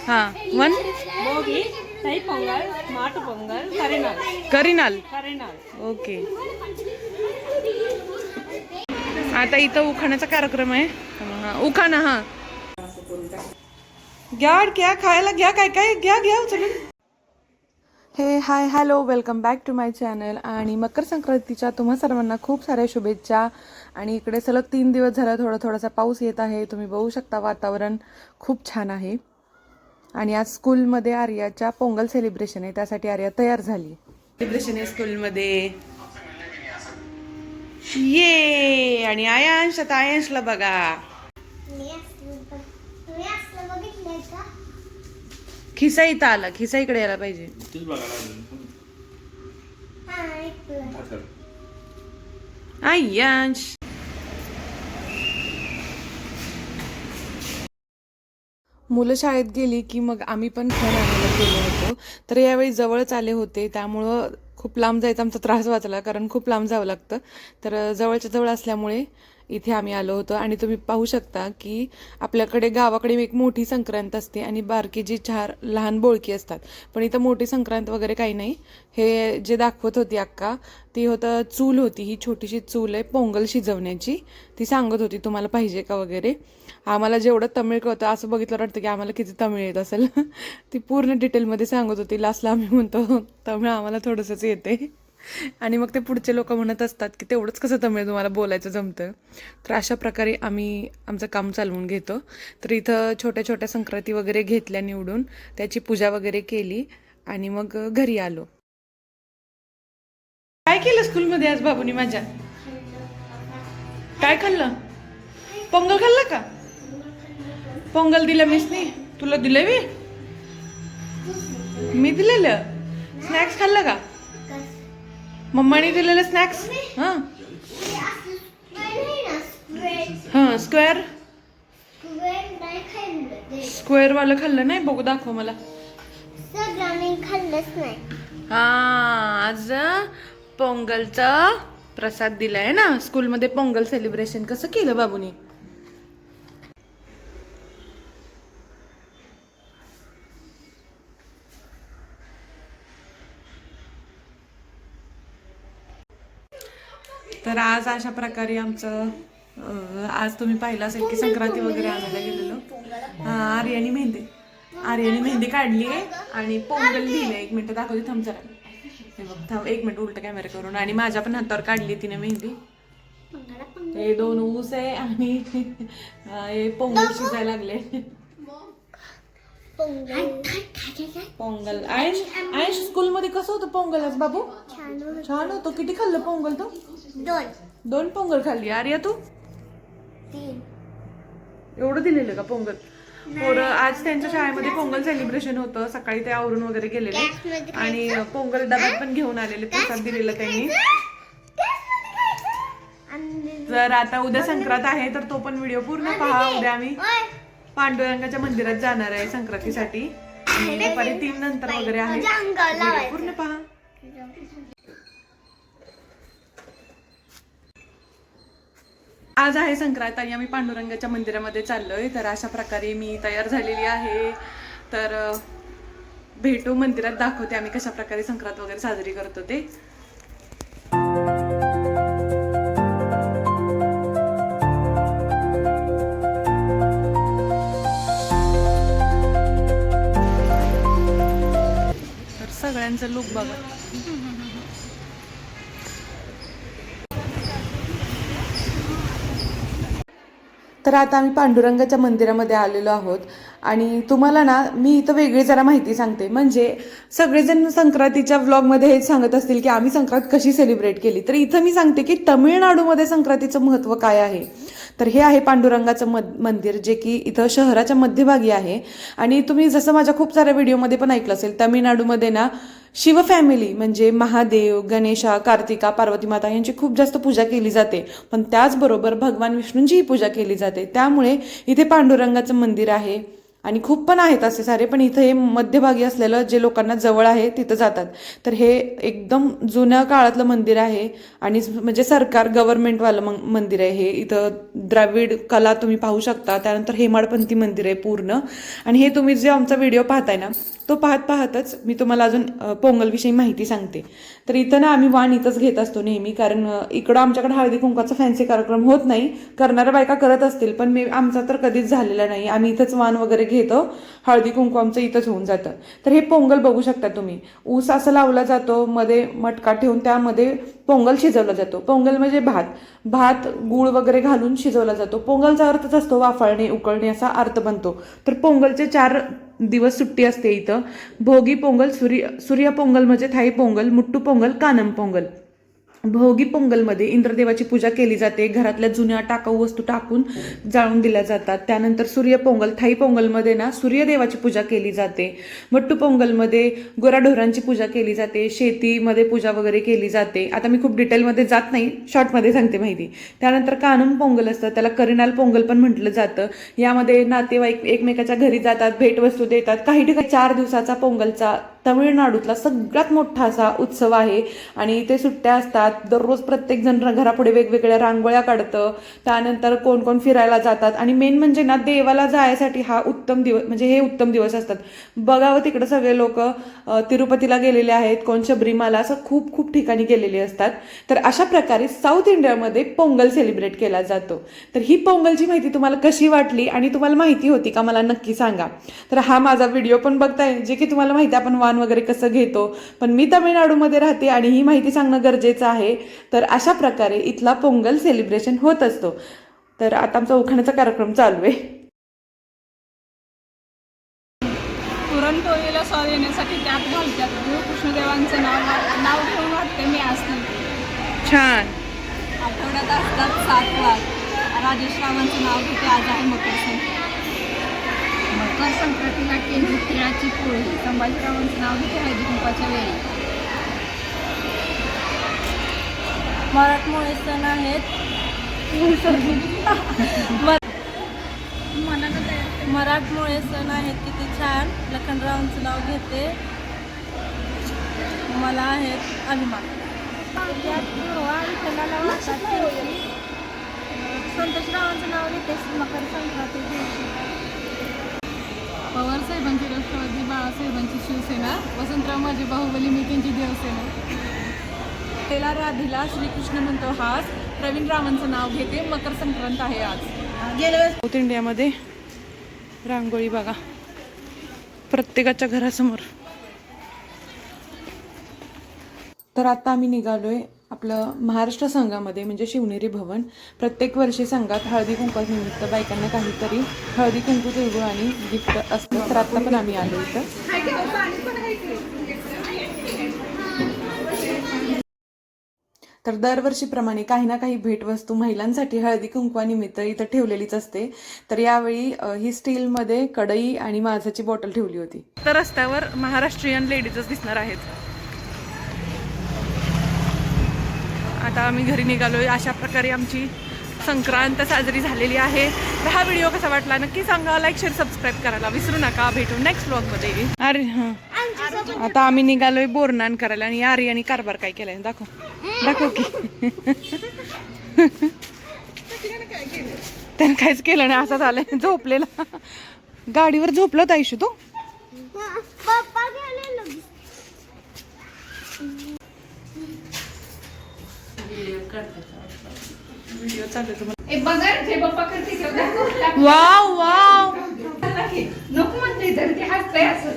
हाँ वन भोगी, तई पोंगल, माट पोंगल, करिनाल. करिनाल. करिनाल. ओके. आता इथं उखाण्याचा कार्यक्रम आहे. उखाणा. हा घ्या, घ्या खायला, घ्या काय काय घ्या घ्या उचलून. Hey hi hello, welcome back to my channel. आणि मकर संक्रांतीच्या तुम्हा सर्वांना खूप साऱ्या शुभेच्छा. आणि इकडे सलग 3 दिवस झाला थोडासा पाऊस येत आहे. तुम्ही बघू शकता वातावरण खूप छान आहे. आणि आज स्कूलमध्ये आर्याच्या पोंगल सेलिब्रेशन आहे, त्यासाठी आर्या तयार झाली. सेलिब्रेशन आहे स्कूलमध्ये. ये आणि आयांश, आता आयांशला बघा. खिसा इथं आला, खिसा इकडे यायला पाहिजे. आयांश मुलं शाळेत गेली की मग आम्ही पण फोन आणायला गेलो होतो. तर यावेळी जवळच आले होते, त्यामुळं खूप लांब जायचा आमचा त्रास वाचला, कारण खूप लांब जावं लागतं. तर जवळच्या जवळ असल्यामुळे इथे आम्ही आलो होतो. आणि तुम्ही पाहू शकता की आपल्याकडे गावाकडे एक मोठी संक्रांत असते आणि बारकी जी 4 लहान बोळकी असतात. पण इथं मोठी संक्रांत वगैरे काही नाही. हे जे दाखवत होती अक्का, ती होतं चूल होती, ही छोटीशी चूल आहे पोंगल शिजवण्याची. ती सांगत होती तुम्हाला पाहिजे का वगैरे. आम्हाला जेवढं तमिळ कळतं असं बघितलं वाटतं की आम्हाला किती तमिळ येत असेल. ती पूर्ण डिटेलमध्ये सांगत होती. लास्टला आम्ही म्हणतो तमिळ आम्हाला थोडंसंच येते. आणि मग ते पुढचे लोक म्हणत असतात की तेवढंच कसं तमिळ तुम्हाला बोलायचं जमतं. तर अशा प्रकारे आम्ही आमचं काम चालवून घेतो. तर इथं छोट्या छोट्या संक्रांती वगैरे घेतल्या निवडून, त्याची पूजा वगैरे केली आणि मग घरी आलो. काय केलं स्कूलमध्ये आज बाबूनी माझ्या? काय खाल्लं? पोंगल खाल्लं का? पोंगल दिलं मिसनी? तुला दिलं मी दिलेलं? स्नॅक्स खाल्लं का? मम्माने दिलेलं स्नॅक्स? हां हां स्क्वेअर स्क्वेअरवालं खाल्लं नाही? बघू दाखव मला. हां आज पोंगलचा प्रसाद दिलाय ना स्कूलमध्ये. पोंगल सेलिब्रेशन कसं केलं बाबूनी? तर आज अशा प्रकारे आमचं आज तुम्ही पाहिलं असेल की संक्रांती वगैरे आणायला गेलेलो. आर्याने मेहंदी काढली आहे आणि पोंगल लिहिलंय. 1 मिनिट दाखवते, थांब जरा. हे बघ, थांब 1 मिनिट उलट कॅमेरा करून. आणि माझ्या पण हातावर काढली तिने मेहंदी. हे 2 ऊस आहे आणि हे पोंगल शिजायला लागले. पोंगल आयुष स्कूलमध्ये कसं होतं पोंगल आज बाबू? छान होतं. किती खाल्लं पोंगल तू? 2 पोंगल खाल्ली. आर्या तू? 3. एवढं दिलेलं का पोंगल? पोरं आज त्यांच्या शाळेमध्ये पोंगल सेलिब्रेशन होतं. सकाळी ते आवरून वगैरे गेलेले आणि पोंगल डब्यात पण घेऊन आलेले. प्रसाद दिलेला त्यांनी. जर आता उद्या संक्रांत आहे तर तो पण व्हिडिओ पूर्ण पहा. उद्या आम्ही पांडुरंगाच्या मंदिरात जाणार आहे संक्रांतीसाठी. आणि दुपारी 3 नंतर वगैरे आहे. व्हिडिओ पूर्ण पहा. आज आहे संक्रांत आणि आम्ही पांडुरंगाच्या मंदिरामध्ये चाललोय. तर अशा प्रकारे मी तयार झालेली आहे. तर भेटू मंदिरात, दाखवते आम्ही कशा प्रकारे संक्रांत वगैरे साजरी करतो ते. तर सगळ्यांचं लुक बघा. तर आता आम्ही पांडुरंगाच्या मंदिरामध्ये आलेलो आहोत. आणि तुम्हाला ना मी इथं वेगळी जरा माहिती सांगते. म्हणजे सगळेजण संक्रांतीच्या व्लॉगमध्ये हेच सांगत असतील की आम्ही संक्रांत कशी सेलिब्रेट केली. तर इथं मी सांगते की तमिळनाडूमध्ये संक्रांतीचं महत्त्व काय आहे. तर हे आहे पांडुरंगाचं मंदिर, जे की इथं शहराच्या मध्यभागी आहे. आणि तुम्ही जसं माझ्या खूप साऱ्या व्हिडिओमध्ये पण ऐकलं असेल, तमिळनाडूमध्ये ना शिव फॅमिली म्हणजे महादेव, गणेशा, कार्तिका, पार्वती माता यांची खूप जास्त पूजा केली जाते. पण त्याचबरोबर भगवान विष्णूंचीही पूजा केली जाते. त्यामुळे इथे पांडुरंगाचं मंदिर आहे. आणि खूप पण आहेत असे सारे, पण इथं हे मध्यभागी असलेलं जे लोकांना जवळ आहे तिथं जातात. तर हे एकदम जुन्या काळातलं मंदिर आहे आणि म्हणजे सरकार गव्हर्नमेंटवालं मंदिर आहे हे. इथं द्राविड कला तुम्ही पाहू शकता. त्यानंतर हेमाडपंथी मंदिर आहे पूर्ण. आणि हे तुम्ही जे आमचा व्हिडिओ पाहताय ना, तो पाहतच मी तुम्हाला अजून पोंगलविषयी माहिती सांगते. तर इथं ना आम्ही वाण इथंच घेत असतो नेहमी, कारण इकडं आमच्याकडे हळदी कुंकाचा फॅन्सी कार्यक्रम होत नाही. करणाऱ्या बायका करत असतील, पण आमचा तर कधीच झालेला नाही. आम्ही इथंच वाण वगैरे घेतो, हळदी कुंकू आमचं इथंच होऊन जातं. तर हे पोंगल बघू शकता तुम्ही. ऊस असं लावला जातो, मध्ये मटका ठेवून त्यामध्ये पोंगल शिजवला जातो. पोंगल म्हणजे भात गूळ वगैरे घालून शिजवला जातो. पोंगलचा अर्थच असतो वाफाळणे, उकळणे असा अर्थ बनतो. तर पोंगलचे 4 दिवस सुट्टी असते इथं. भोगी पोंगल, सूर्य पोंगल म्हणजे थाई पोंगल, मुट्टू पोंगल, कानम पोंगल. भोगी पोंगलमध्ये इंद्रदेवाची पूजा केली जाते. घरातल्या जुन्या टाकाऊ वस्तू टाकून जाळून दिल्या जातात. त्यानंतर सूर्य पोंगल, थाई पोंगलमध्ये ना सूर्यदेवाची पूजा केली जाते. मट्टू पोंगलमध्ये गुराढोरांची पूजा केली जाते. शेतीमध्ये पूजा वगैरे केली जाते. आता मी खूप डिटेलमध्ये जात नाही, शॉर्टमध्ये सांगते माहिती. त्यानंतर कानम पोंगल असतं, त्याला करिनाल पोंगल पण म्हटलं जातं. यामध्ये नातेवाईक एकमेकाच्या घरी जातात, भेटवस्तू देतात. काही ठिकाणी 4 दिवसाचा पोंगलचा तमिळनाडूतला सगळ्यात मोठा असा उत्सव आहे आणि इथे सुट्ट्या असतात. दररोज प्रत्येक जण घरापुढे वेगवेगळ्या रांगोळ्या काढतं. त्यानंतर कोण कोण फिरायला जातात आणि मेन म्हणजे ना देवाला जायसाठी हा उत्तम दिवस, म्हणजे हे उत्तम दिवस असतात. बघावं तिकडं सगळे लोक तिरुपतीला गेलेले आहेत, कोण शबरीमाला, असं खूप खूप ठिकाणी गेलेले असतात. तर अशा प्रकारे साऊथ इंडियामध्ये पोंगल सेलिब्रेट केला जातो. तर ही पोंगलची माहिती तुम्हाला कशी वाटली आणि तुम्हाला माहिती होती का मला नक्की सांगा. तर हा माझा व्हिडिओ पण बघताय, जे की तुम्हाला माहिती आपण वाण वगैरे कसं घेतो, पण मी तामिळनाडूमध्ये राहते आणि ही माहिती सांगणं गरजेचं आहे. तर अशा प्रकारे इथला पोंगल सेलिब्रेशन होत असतो. तर आता आमचा उखाण्याचा कार्यक्रम चालू आहे. पुरणपोळीला स्वाद येण्यासाठी त्यात घालतात गुळ. कृष्णदेवांचं नाव घेऊन वाटते मी असते. छान. आठवड्यात असतात 7 वार. राजेश्रावांचं नाव घेते. आज आहे मकर संक्रांत. मकर संक्रांतीला केली तिळाची पोळी. संभाजीरावांचं नाव घेते हळदी कुंकवाच्या वेळी. मराठमोळे सण आहेत. मराठमोळे सण आहेत किती छान. लखनरावांचं नाव घेते. मला आहेत अभिमान. संतोषरावांचं नाव घेते मकर संक्रांती दिवशी. पवार साहेबांची राष्ट्रवादी, बाळासाहेबांची शिवसेना, वसंतराव माझी बाहुबली, मी त्यांची देवसेना. तेला राधीला श्रीकृष्ण म्हणतो हास. प्रवीण रावांचं नाव घेते. मकर संक्रांत आहे आज. साऊथ इंडियामध्ये रांगोळी बघा प्रत्येकाच्या घरासमोर. तर आता आम्ही निघालोय आपलं महाराष्ट्र संघामध्ये, म्हणजे शिवनेरी भवन. प्रत्येक वर्षी संघात हळदी कुंकवानिमित्त बायकांना काहीतरी हळदी कुंकू, तिळगुळ आणि गिफ्ट असतं. तर आता पण आम्ही आलो इथं. तर दरवर्षीप्रमाणे काही ना काही भेटवस्तू महिलांसाठी हळदी कुंकवानिमित्त इथं ठेवलेलीच असते. तर यावेळी ही स्टीलमध्ये कढई आणि माझाची बॉटल ठेवली होती. तर रस्त्यावर महाराष्ट्रीयन लेडीजच दिसणार आहेत. आता आम्ही घरी निघालोय. अशा प्रकारे आमची संक्रांत साजरी झालेली आहे. तर हा व्हिडिओ कसा वाटला नक्की सांगा. लाईक, शेअर, सबस्क्राईब करायला विसरू नका. भेटू नेक्स्ट व्लॉगमध्ये. अरे हां, आता आम्ही निघालोय बोरनान करायला. आणि आर्य आणि कारभार काय केलाय दाखव की. त्यानं काहीच केलं नाही, असं झालंय. झोपलेला गाडीवर झोपलं होता आयुष्य तो. व्हिडिओ चालू तुम्हाला. वाव वाव, नको म्हणते तर ते हसतंय असं.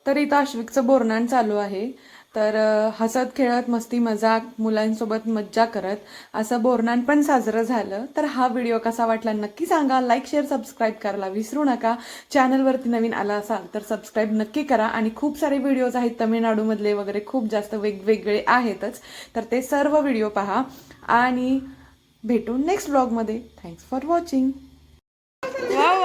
तर इथं आश्विकचं बोरनान चालू आहे. तर हसत खेळत मस्ती मजाक मुलांसोबत मज्जा करत असं बोरनान पण साजरं झालं. तर हा व्हिडिओ कसा वाटला नक्की सांगा. लाईक, शेअर, सबस्क्राईब करायला विसरू नका. चॅनलवरती नवीन आला असाल तर सबस्क्राईब नक्की करा. आणि खूप सारे व्हिडिओज आहेत तमिळनाडूमधले वगैरे, खूप जास्त वेगवेगळे आहेतच. तर ते सर्व व्हिडिओ पहा आणि भेटू नेक्स्ट व्लॉगमध्ये. Thanks for watching. वाव